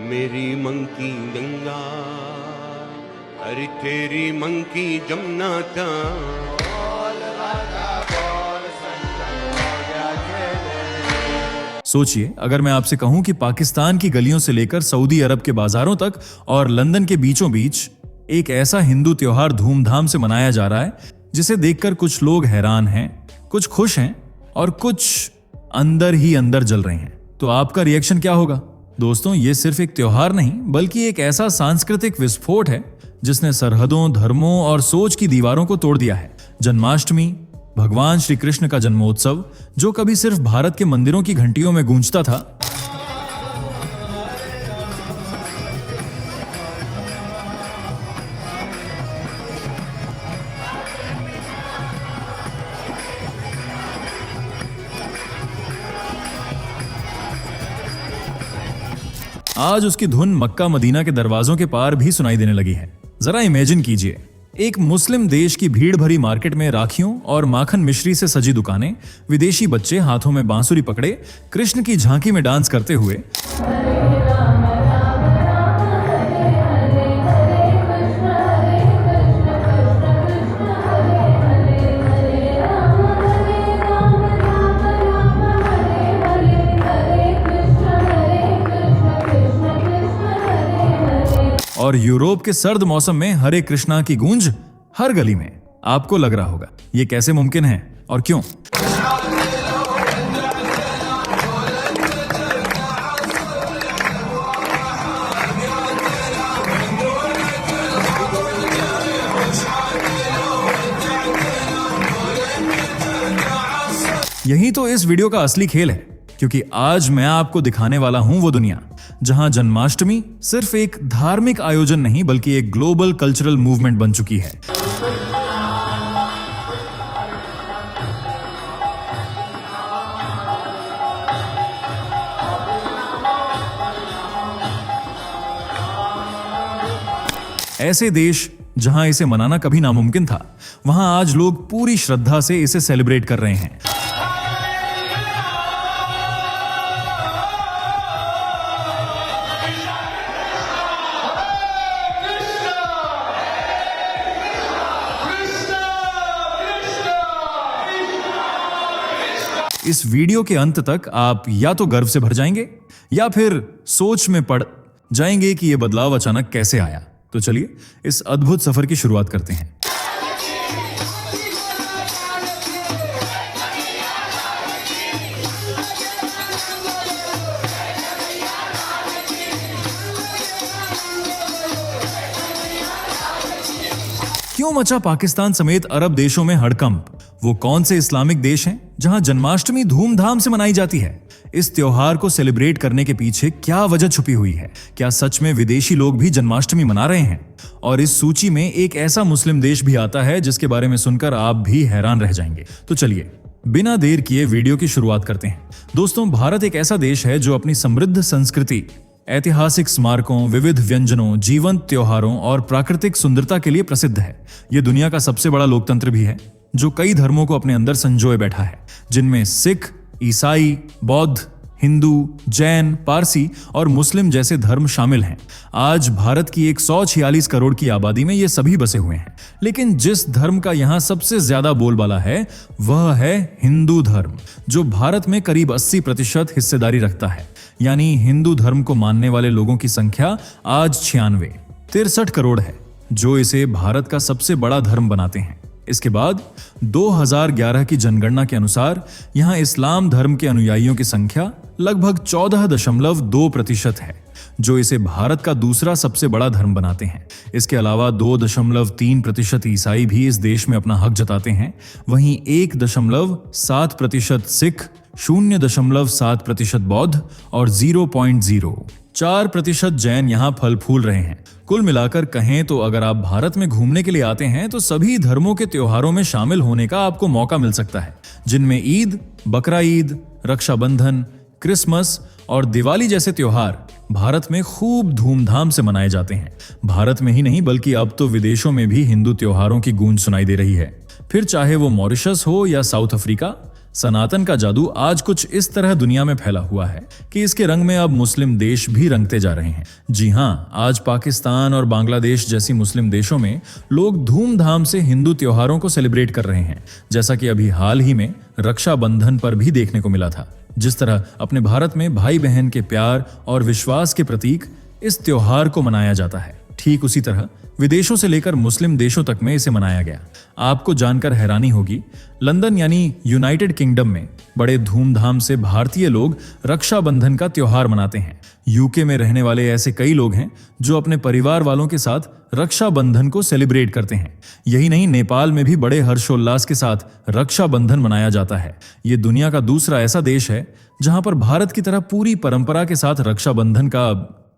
मेरी मंकी गंगा, अरे तेरी मंकी जमुना था। सोचिए, अगर मैं आपसे कहूं कि पाकिस्तान की गलियों से लेकर सऊदी अरब के बाजारों तक और लंदन के बीचों बीच एक ऐसा हिंदू त्योहार धूमधाम से मनाया जा रहा है जिसे देखकर कुछ लोग हैरान हैं, कुछ खुश हैं और कुछ अंदर ही अंदर जल रहे हैं, तो आपका रिएक्शन क्या होगा? दोस्तों, ये सिर्फ एक त्योहार नहीं बल्कि एक ऐसा सांस्कृतिक विस्फोट है जिसने सरहदों, धर्मों और सोच की दीवारों को तोड़ दिया है। जन्माष्टमी, भगवान श्री कृष्ण का जन्मोत्सव, जो कभी सिर्फ भारत के मंदिरों की घंटियों में गूंजता था, आज उसकी धुन मक्का मदीना के दरवाजों के पार भी सुनाई देने लगी है। जरा इमेजिन कीजिए, एक मुस्लिम देश की भीड़ भरी मार्केट में राखियों और माखन मिश्री से सजी दुकानें, विदेशी बच्चे हाथों में बांसुरी पकड़े कृष्ण की झांकी में डांस करते हुए और यूरोप के सर्द मौसम में हरे कृष्णा की गूंज हर गली में। आपको लग रहा होगा ये कैसे मुमकिन है और क्यों? यही तो इस वीडियो का असली खेल है, क्योंकि आज मैं आपको दिखाने वाला हूं वो दुनिया जहां जन्माष्टमी सिर्फ एक धार्मिक आयोजन नहीं बल्कि एक ग्लोबल कल्चरल मूवमेंट बन चुकी है। ऐसे देश जहां इसे मनाना कभी नामुमकिन था, वहां आज लोग पूरी श्रद्धा से इसे सेलिब्रेट कर रहे हैं। इस वीडियो के अंत तक आप या तो गर्व से भर जाएंगे या फिर सोच में पड़ जाएंगे कि यह बदलाव अचानक कैसे आया। तो चलिए इस अद्भुत सफर की शुरुआत करते हैं। क्यों मचा पाकिस्तान समेत अरब देशों में हड़कंप? वो कौन से इस्लामिक देश हैं जहां जन्माष्टमी धूमधाम से मनाई जाती है? इस त्योहार को सेलिब्रेट करने के पीछे क्या वजह छुपी हुई है? क्या सच में विदेशी लोग भी जन्माष्टमी मना रहे हैं? और इस सूची में एक ऐसा मुस्लिम देश भी आता है जिसके बारे में सुनकर आप भी हैरान रह जाएंगे। तो चलिए बिना देर किए वीडियो की शुरुआत करते हैं। दोस्तों, भारत एक ऐसा देश है जो अपनी समृद्ध संस्कृति, ऐतिहासिक स्मारकों, विविध व्यंजनों, जीवंत त्योहारों और प्राकृतिक सुंदरता के लिए प्रसिद्ध है। यह दुनिया का सबसे बड़ा लोकतंत्र भी है जो कई धर्मों को अपने अंदर संजोए बैठा है, जिनमें सिख, ईसाई, बौद्ध, हिंदू, जैन, पारसी और मुस्लिम जैसे धर्म शामिल हैं। आज भारत की 146 करोड़ की आबादी में ये सभी बसे हुए हैं, लेकिन जिस धर्म का यहाँ सबसे ज्यादा बोलबाला है वह है हिंदू धर्म, जो भारत में करीब 80% हिस्सेदारी रखता है। यानी हिंदू धर्म को मानने वाले लोगों की संख्या आज 63 करोड़ है, जो इसे भारत का सबसे बड़ा धर्म बनाते हैं। इसके बाद 2011 की जनगणना के अनुसार यहाँ इस्लाम धर्म के अनुयायियों की संख्या लगभग 14.2% है, जो इसे भारत का दूसरा सबसे बड़ा धर्म बनाते हैं। इसके अलावा 2.3% ईसाई भी इस देश में अपना हक जताते हैं। वहीं 1.7% सिख, 0.7% बौद्ध और 0.04% जैन यहाँ फल फूल रहे हैं। कुल मिलाकर कहें तो अगर आप भारत में घूमने के लिए आते हैं तो सभी धर्मों के त्योहारों में शामिल होने का आपको मौका मिल सकता है, जिनमें ईद, बकरा ईद, रक्षाबंधन, क्रिसमस और दिवाली जैसे त्योहार भारत में खूब धूमधाम से मनाए जाते हैं। भारत में ही नहीं बल्कि अब तो विदेशों में भी हिंदू त्योहारों की गूंज सुनाई दे रही है। फिर चाहे वो मॉरिशस हो या साउथ अफ्रीका, सनातन का जादू आज कुछ इस तरह दुनिया में फैला हुआ है कि इसके रंग में अब मुस्लिम देश भी रंगते जा रहे हैं। जी हाँ, आज पाकिस्तान और बांग्लादेश जैसी मुस्लिम देशों में लोग धूमधाम से हिंदू त्योहारों को सेलिब्रेट कर रहे हैं, जैसा कि अभी हाल ही में रक्षाबंधन पर भी देखने को मिला था। जिस तरह अपने भारत में भाई बहन के प्यार और विश्वास के प्रतीक इस त्योहार को मनाया जाता है, ठीक उसी तरह विदेशों से लेकर मुस्लिम देशों तक में इसे मनाया गया। आपको जानकर हैरानी होगी, लंदन यानी यूनाइटेड किंगडम में बड़े धूमधाम से भारतीय लोग रक्षाबंधन का त्योहार मनाते हैं। यूके में रहने वाले ऐसे कई लोग हैं जो अपने परिवार वालों के साथ रक्षाबंधन को सेलिब्रेट करते हैं। यही नहीं, नेपाल में भी बड़े हर्षोल्लास के साथ रक्षाबंधन मनाया जाता है। ये दुनिया का दूसरा ऐसा देश है जहां पर भारत की तरह पूरी परंपरा के साथ रक्षाबंधन का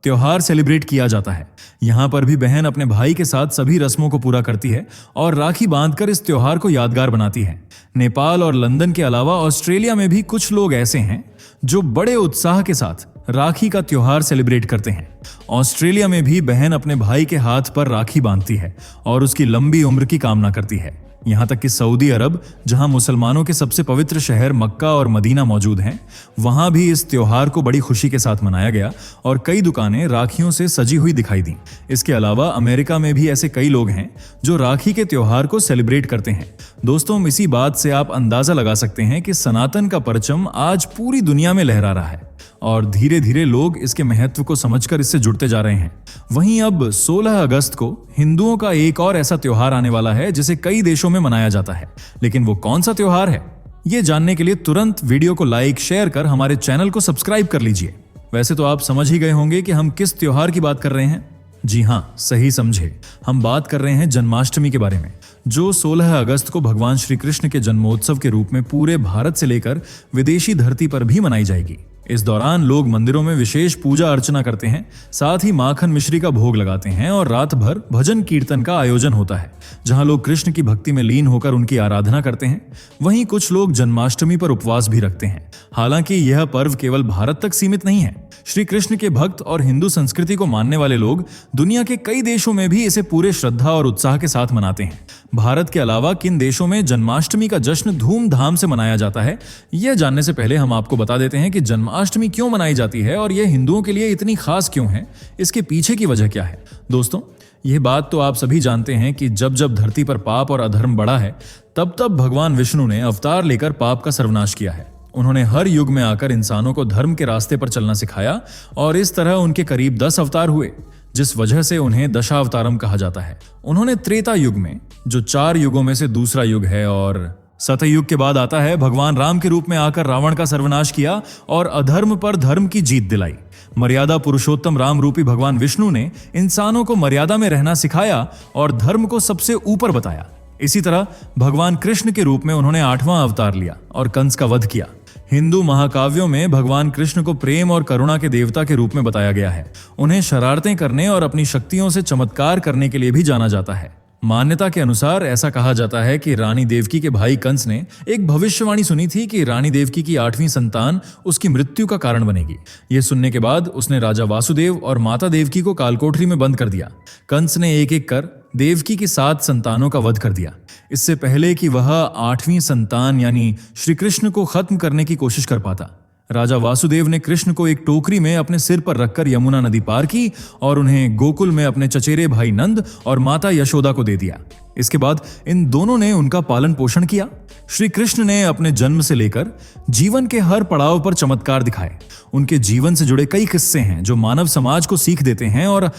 त्योहार सेलिब्रेट किया जाता है। यहाँ पर भी बहन अपने भाई के साथ सभी रस्मों को पूरा करती है और राखी बांधकर इस त्योहार को यादगार बनाती है। नेपाल और लंदन के अलावा ऑस्ट्रेलिया में भी कुछ लोग ऐसे हैं जो बड़े उत्साह के साथ राखी का त्योहार सेलिब्रेट करते हैं। ऑस्ट्रेलिया में भी बहन अपने भाई के हाथ पर राखी बांधती है और उसकी लंबी उम्र की कामना करती है। यहाँ तक कि सऊदी अरब, जहाँ मुसलमानों के सबसे पवित्र शहर मक्का और मदीना मौजूद हैं, वहाँ भी इस त्योहार को बड़ी खुशी के साथ मनाया गया और कई दुकानें राखियों से सजी हुई दिखाई दी। इसके अलावा अमेरिका में भी ऐसे कई लोग हैं जो राखी के त्योहार को सेलिब्रेट करते हैं। दोस्तों, इसी बात से आप अंदाजा लगा सकते हैं कि सनातन का परचम आज पूरी दुनिया में लहरा रहा है और धीरे धीरे लोग इसके महत्व को समझकर इससे जुड़ते जा रहे हैं। वहीं अब 16 अगस्त को हिंदुओं का एक और ऐसा त्योहार आने वाला है जिसे कई देशों में मनाया जाता है, लेकिन वो कौन सा त्योहार है, ये जानने के लिए तुरंत वीडियो को लाइक शेयर कर हमारे चैनल को सब्सक्राइब कर लीजिए। वैसे तो आप समझ ही गए होंगे कि हम किस त्योहार की बात कर रहे हैं। जी हाँ, सही समझे, हम बात कर रहे हैं जन्माष्टमी के बारे में, जो 16 अगस्त को भगवान श्री कृष्ण के जन्मोत्सव के रूप में पूरे भारत से लेकर विदेशी धरती पर भी मनाई जाएगी। इस दौरान लोग मंदिरों में विशेष पूजा अर्चना करते हैं, साथ ही माखन मिश्री का भोग लगाते हैं और रात भर भजन कीर्तन का आयोजन होता है, जहां लोग कृष्ण की भक्ति में लीन होकर उनकी आराधना करते हैं। वहीं कुछ लोग जन्माष्टमी पर उपवास भी रखते हैं। हालांकि यह पर्व केवल भारत तक सीमित नहीं है। श्री कृष्ण के भक्त और हिंदू संस्कृति को मानने वाले लोग दुनिया के कई देशों में भी इसे पूरे श्रद्धा और उत्साह के साथ मनाते हैं। भारत के अलावा किन देशों में जन्माष्टमी का जश्न धूमधाम से मनाया जाता है, यह जानने से पहले हम आपको बता देते हैं कि जन्माष्टमी क्यों मनाई जाती है और यह हिंदुओं के लिए इतनी खास क्यों है, इसके पीछे की वजह क्या है। दोस्तों, यह बात तो आप सभी जानते हैं कि जब जब धरती पर पाप और अधर्म बढ़ा है, तब तब भगवान विष्णु ने अवतार लेकर पाप का सर्वनाश किया है। उन्होंने हर युग में आकर इंसानों को धर्म के रास्ते पर चलना सिखाया और इस तरह उनके करीब 10 अवतार हुए, जिस वजह से उन्हें दशावतारम कहा जाता है। उन्होंने त्रेता युग में, जो 4 युगों में से दूसरा युग है, और सतयुग के बाद आता है, भगवान राम के रूप में आकर रावण का सर्वनाश किया और अधर्म पर धर्म की जीत दिलाई। मर्यादा पुरुषोत्तम राम रूपी भगवान विष्णु ने इंसानों को मर्यादा में रहना सिखाया और धर्म को सबसे ऊपर बताया। इसी तरह भगवान कृष्ण के रूप में उन्होंने 8वां अवतार लिया और कंस का वध किया। हिंदू महाकाव्यों में भगवान कृष्ण को प्रेम और करुणा के देवता के रूप में बताया गया है। उन्हें शरारतें करने और अपनी शक्तियों से चमत्कार करने के लिए भी जाना जाता है। मान्यता के अनुसार ऐसा कहा जाता है कि रानी देवकी के भाई कंस ने एक भविष्यवाणी सुनी थी कि रानी देवकी की 8वीं संतान उसकी मृत्यु का कारण बनेगी। यह सुनने के बाद उसने राजा वासुदेव और माता देवकी को कालकोठरी में बंद कर दिया। कंस ने एक एक कर देवकी की 7 संतानों का वध कर दिया। इससे पहले कि वह 8वीं संतान यानी श्री कृष्ण को खत्म करने की कोशिश कर पाता, राजा वासुदेव ने कृष्ण को एक टोकरी में अपने सिर पर रखकर यमुना नदी पार की और उन्हें गोकुल में अपने चचेरे भाई नंद और माता यशोदा को दे दिया। इसके बाद इन दोनों ने उनका पालन पोषण किया। श्री कृष्ण ने अपने जन्म से लेकर जीवन के हर पड़ाव पर चमत्कार दिखाए। उनके जीवन से जुड़े कई किस्से हैं जो मानव समाज को सीख देते हैं और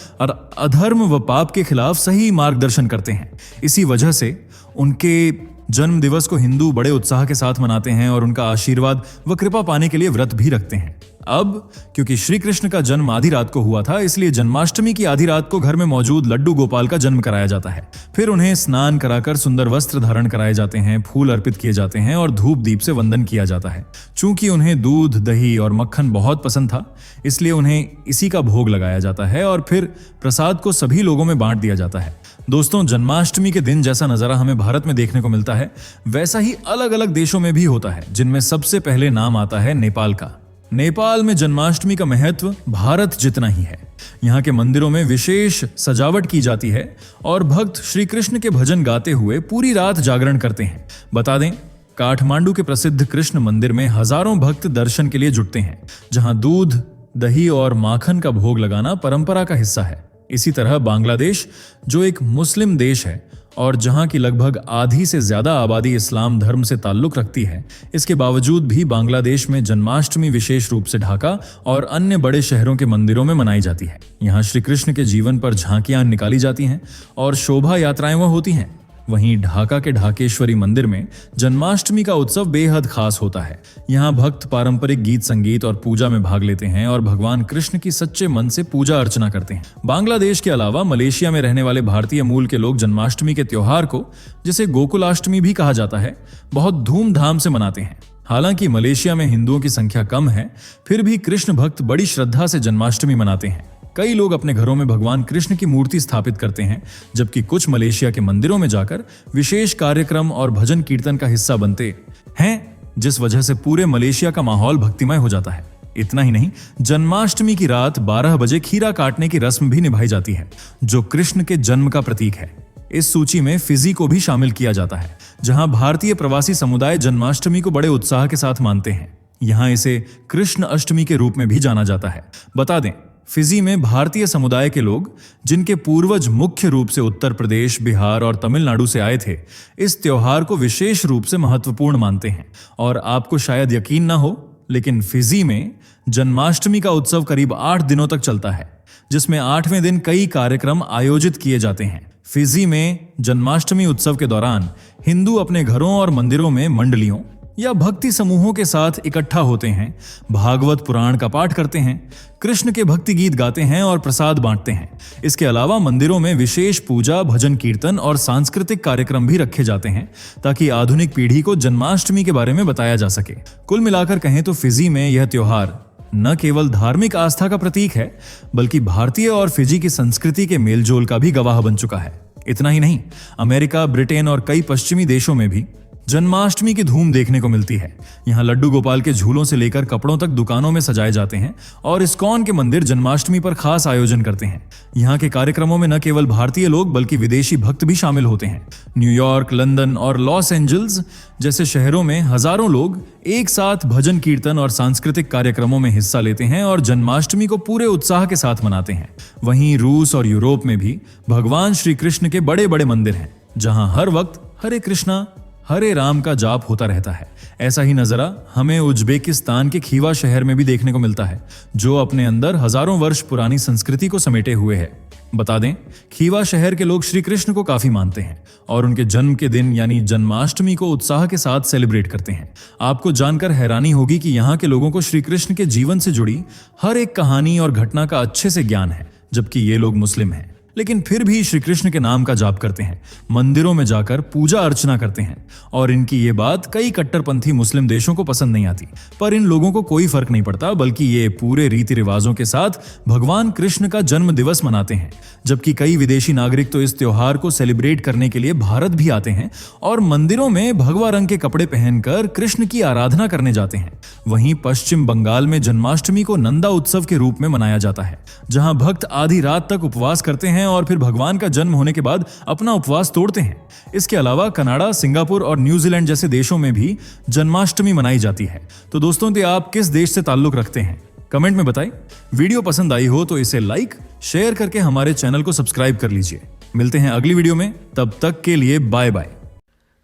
अधर्म व पाप के खिलाफ सही मार्गदर्शन करते हैं। इसी वजह से उनके जन्म दिवस को हिंदू बड़े उत्साह के साथ मनाते हैं और उनका आशीर्वाद व कृपा पाने के लिए व्रत भी रखते हैं। अब क्योंकि श्री कृष्ण का जन्म आधी रात को हुआ था, इसलिए जन्माष्टमी की आधी रात को घर में मौजूद लड्डू गोपाल का जन्म कराया जाता है। फिर उन्हें स्नान कराकर सुंदर वस्त्र धारण कराए जाते हैं, फूल अर्पित किए जाते हैं और धूप दीप से वंदन किया जाता है। चूंकि उन्हें दूध, दही और मक्खन बहुत पसंद था, इसलिए उन्हें इसी का भोग लगाया जाता है और फिर प्रसाद को सभी लोगों में बांट दिया जाता है। दोस्तों, जन्माष्टमी के दिन जैसा नजारा हमें भारत में देखने को मिलता है, वैसा ही अलग अलग देशों में भी होता है, जिनमें सबसे पहले नाम आता है नेपाल का। नेपाल में जन्माष्टमी का महत्व भारत जितना ही है। यहाँ के मंदिरों में विशेष सजावट की जाती है और भक्त श्री कृष्ण के भजन गाते हुए पूरी रात जागरण करते हैं। बता दें, काठमांडू के प्रसिद्ध कृष्ण मंदिर में हजारों भक्त दर्शन के लिए जुटते हैं, जहां दूध, दही और माखन का भोग लगाना परंपरा का हिस्सा है। इसी तरह बांग्लादेश, जो एक मुस्लिम देश है और जहां की लगभग आधी से ज्यादा आबादी इस्लाम धर्म से ताल्लुक रखती है, इसके बावजूद भी बांग्लादेश में जन्माष्टमी विशेष रूप से ढाका और अन्य बड़े शहरों के मंदिरों में मनाई जाती है। यहाँ श्री कृष्ण के जीवन पर झांकियां निकाली जाती हैं और शोभा यात्राएं होती हैं। वहीं ढाका के ढाकेश्वरी मंदिर में जन्माष्टमी का उत्सव बेहद खास होता है। यहाँ भक्त पारंपरिक गीत संगीत और पूजा में भाग लेते हैं और भगवान कृष्ण की सच्चे मन से पूजा अर्चना करते हैं। बांग्लादेश के अलावा मलेशिया में रहने वाले भारतीय मूल के लोग जन्माष्टमी के त्योहार को, जिसे गोकुलाष्टमी भी कहा जाता है, बहुत धूमधाम से मनाते हैं। हालांकि मलेशिया में हिंदुओं की संख्या कम है, फिर भी कृष्ण भक्त बड़ी श्रद्धा से जन्माष्टमी मनाते हैं। कई लोग अपने घरों में भगवान कृष्ण की मूर्ति स्थापित करते हैं, जबकि कुछ मलेशिया के मंदिरों में जाकर विशेष कार्यक्रम और भजन कीर्तन का हिस्सा बनते हैं, जिस वजह से पूरे मलेशिया का माहौल भक्तिमय हो जाता है। इतना ही नहीं, जन्माष्टमी की रात 12 बजे खीरा काटने की रस्म भी निभाई जाती है, जो कृष्ण के जन्म का प्रतीक है। इस सूची में फिजी को भी शामिल किया जाता है, जहां भारतीय प्रवासी समुदाय जन्माष्टमी को बड़े उत्साह के साथ मानते हैं। यहां इसे कृष्ण अष्टमी के रूप में भी जाना जाता है। बता दें, फिजी में भारतीय समुदाय के लोग, जिनके पूर्वज मुख्य रूप से उत्तर प्रदेश, बिहार और तमिलनाडु से आए थे, इस त्योहार को विशेष रूप से महत्वपूर्ण मानते हैं। और आपको शायद यकीन ना हो, लेकिन फिजी में जन्माष्टमी का उत्सव करीब 8 दिनों तक चलता है, जिसमें 8वें दिन कई कार्यक्रम आयोजित किए जाते हैं। फिजी में जन्माष्टमी उत्सव के दौरान हिंदू अपने घरों और मंदिरों में मंडलियों या भक्ति समूहों के साथ इकट्ठा होते हैं, भागवत पुराण का पाठ करते हैं, कृष्ण के भक्ति गीत गाते हैं और प्रसाद बांटते हैं। इसके अलावा मंदिरों में विशेष पूजा, भजन कीर्तन और सांस्कृतिक कार्यक्रम भी रखे जाते हैं, ताकि आधुनिक पीढ़ी को जन्माष्टमी के बारे में बताया जा सके। कुल मिलाकर कहें तो फिजी में यह त्योहार न केवल धार्मिक आस्था का प्रतीक है, बल्कि भारतीय और फिजी की संस्कृति के मेलजोल का भी गवाह बन चुका है। इतना ही नहीं, अमेरिका, ब्रिटेन और कई पश्चिमी देशों में भी जन्माष्टमी की धूम देखने को मिलती है। यहाँ लड्डू गोपाल के झूलों से लेकर कपड़ों तक दुकानों में सजाए जाते हैं और इस्कॉन के मंदिर जन्माष्टमी पर खास आयोजन करते हैं। यहाँ के कार्यक्रमों में न केवल भारतीय लोग बल्कि विदेशी भक्त भी शामिल होते हैं। न्यूयॉर्क, लंदन और लॉस एंजल्स जैसे शहरों में हजारों लोग एक साथ भजन कीर्तन और सांस्कृतिक कार्यक्रमों में हिस्सा लेते हैं और जन्माष्टमी को पूरे उत्साह के साथ मनाते हैं। वहीं रूस और यूरोप में भी भगवान श्री कृष्ण के बड़े बड़े मंदिर हैं, जहां हर वक्त हरे कृष्णा हरे राम का जाप होता रहता है। ऐसा ही नजरा हमें उज्बेकिस्तान के खीवा शहर में भी देखने को मिलता है, जो अपने अंदर हजारों वर्ष पुरानी संस्कृति को समेटे हुए है। बता दें, खीवा शहर के लोग श्री कृष्ण को काफी मानते हैं और उनके जन्म के दिन यानी जन्माष्टमी को उत्साह के साथ सेलिब्रेट करते हैं। आपको जानकर हैरानी होगी कि यहाँ के लोगों को श्री कृष्ण के जीवन से जुड़ी हर एक कहानी और घटना का अच्छे से ज्ञान है, जबकि ये लोग मुस्लिम हैं, लेकिन फिर भी श्री कृष्ण के नाम का जाप करते हैं, मंदिरों में जाकर पूजा अर्चना करते हैं। और इनकी ये बात कई कट्टरपंथी मुस्लिम देशों को पसंद नहीं आती, पर इन लोगों को कोई फर्क नहीं पड़ता, बल्कि ये पूरे रीति रिवाजों के साथ भगवान कृष्ण का जन्म दिवस मनाते हैं। जबकि कई विदेशी नागरिक तो इस त्योहार को सेलिब्रेट करने के लिए भारत भी आते हैं और मंदिरों में भगवा रंग के कपड़े पहनकर कृष्ण की आराधना करने जाते हैं। वहीं पश्चिम बंगाल में जन्माष्टमी को नंदा उत्सव के रूप में मनाया जाता है, जहां भक्त आधी रात तक उपवास करते हैं और फिर भगवान का जन्म होने के बाद अपना उपवास तोड़ते हैं। इसके अलावा कनाडा, सिंगापुर और न्यूजीलैंड जैसे देशों में भी जन्माष्टमी मनाई जाती है। तो दोस्तों, आप किस देश से ताल्लुक रखते हैं? कमेंट में बताएं। वीडियो पसंद आई हो तो इसे लाइक, शेयर करके हमारे चैनल को सब्सक्राइब कर लीजिए। मिलते हैं अगली वीडियो में, तब तक के लिए बाय बाय।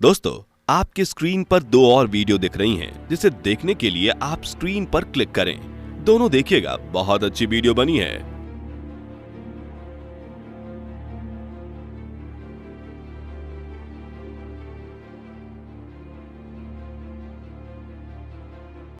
दोस्तों, आपकी स्क्रीन पर 2 और वीडियो दिख रही हैं, जिसे देखने के लिए आप स्क्रीन पर क्लिक करें। दोनों देखिएगा, बहुत अच्छी वीडियो बनी है।